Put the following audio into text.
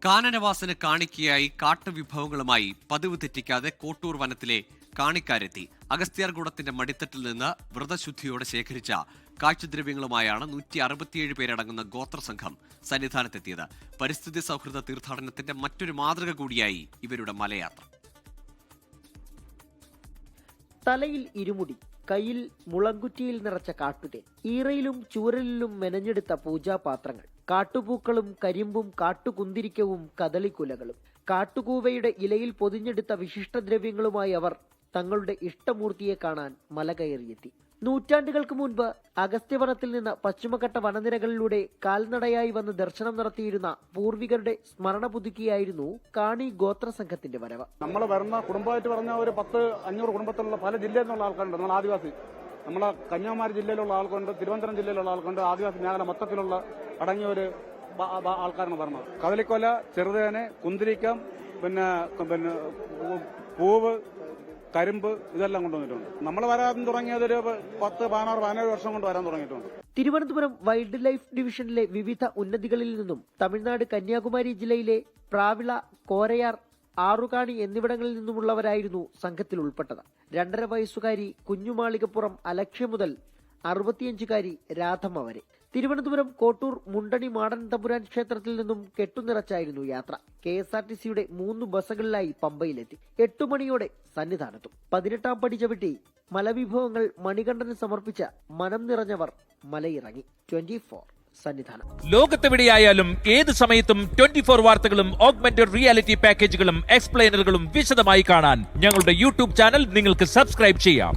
കാനനവാസന് കാണിക്കയായി കാട്ടുവിഭവങ്ങളുമായി പതിവ് തെറ്റിക്കാതെ കോട്ടൂർ വനത്തിലെ കാണിക്കാരെത്തി. അഗസ്ത്യാർകൂടത്തിന്റെ മടിത്തട്ടിൽ നിന്ന് വ്രതശുദ്ധിയോടെ ശേഖരിച്ച കാഴ്ചദ്രവ്യങ്ങളുമായാണ് 167 പേരടങ്ങുന്ന ഗോത്രസംഘം സന്നിധാനത്തെത്തിയത്. പരിസ്ഥിതി സൗഹൃദ തീർത്ഥാടനത്തിന്റെ മറ്റൊരു മാതൃക കൂടിയായി ഇവരുടെ മലയാത്ര. തലയിൽ ഇരുമുടി, കയ്യിൽ മുളങ്കുറ്റിയിൽ നിറച്ച കാട്ടുതേൻ, ഈറയിലും ചൂരലിലും മെനഞ്ഞെടുത്ത പൂജാപാത്രങ്ങൾ, കാട്ടുപൂക്കളും കരിമ്പും കാട്ടുകുന്തിരിക്കവും കദളിക്കുലകളും, കാട്ടുകൂവയുടെ ഇലയിൽ പൊതിഞ്ഞെടുത്ത വിശിഷ്ടദ്രവ്യങ്ങളുമായി അവർ തങ്ങളുടെ ഇഷ്ടമൂർത്തിയെ കാണാൻ മല കയറിയെത്തി. നൂറ്റാണ്ടുകൾക്ക് മുൻപ് അഗസ്ത്യവനത്തിൽ നിന്ന് പശ്ചിമഘട്ട വനനിരകളിലൂടെ കാൽനടയായി വന്ന് ദർശനം നടത്തിയിരുന്ന പൂർവികരുടെ സ്മരണ പുതുക്കിയായിരുന്നു കാണി ഗോത്രസംഘത്തിന്റെ വരവ്. നമ്മൾ വരുന്ന കുടുംബമായിട്ട് പറഞ്ഞ ഒരു 500 കുടുംബത്തിലുള്ള പല ജില്ലയിൽ നിന്നുള്ള ആൾക്കാരുണ്ട്. നമ്മൾ ആദിവാസി, നമ്മളെ കന്യാകുമാരി ജില്ലയിലുള്ള ആൾക്കുണ്ട്, തിരുവനന്തപുരം ജില്ലയിലുള്ള ആൾക്കുണ്ട്, ആദിവാസി മേഖല മൊത്തത്തിലുള്ള അടങ്ങിയ ഒരു ആൾക്കാരാണ് പറഞ്ഞത്. കദളിക്കൊല, ചെറുതേന്, കുന്തിരിക്കം, പിന്നെ പൂവ്, കരിമ്പ് ഇതെല്ലാം കൊണ്ടുവന്നിട്ടുണ്ട്. നമ്മൾ വരാൻ തുടങ്ങിയത് ഒരു 10-17 വർഷം കൊണ്ട് വരാൻ തുടങ്ങിയിട്ടുണ്ട്. തിരുവനന്തപുരം വൈൽഡ് ലൈഫ് ഡിവിഷനിലെ വിവിധ ഉന്നതികളിൽ നിന്നും തമിഴ്നാട് കന്യാകുമാരി ജില്ലയിലെ പ്രാവിള, കോരയാർ, ആറുകാണി എന്നിവിടങ്ങളിൽ നിന്നുമുള്ളവരായിരുന്നു സംഘത്തിൽ ഉൾപ്പെട്ടത്. 2.5 വയസ്സുകാരി കുഞ്ഞുമാളികപ്പുറം അലക്ഷ്യ മുതൽ 65-കാരി രാധമ്മ വരെ. തിരുവനന്തപുരം കോട്ടൂർ മുണ്ടണി മാടൻ തമ്പുരാൻ ക്ഷേത്രത്തിൽ നിന്നും കെട്ടുനിറച്ചായിരുന്നു യാത്ര. KSRTCയുടെ 3 ബസ്സുകളിലായി പമ്പയിലെത്തി. 8 മണിയോടെ സന്നിധാനത്തും. 18ാം പടി ചവിട്ടി മലവിഭവങ്ങൾ മണികണ്ഠന് സമർപ്പിച്ച മനം നിറഞ്ഞവർ മലയിറങ്ങി. 24 സന്നിധാനം. ലോകത്തെവിടെയായാലും ഏത് സമയത്തും 24 വാർത്തകളും ഓഗ്മെന്റഡ് റിയാലിറ്റി പാക്കേജുകളും എക്സ്പ്ലെയിനറുകളും വിശദമായി കാണാൻ ഞങ്ങളുടെ YouTube ചാനൽ നിങ്ങൾക്ക് സബ്സ്ക്രൈബ് ചെയ്യാം.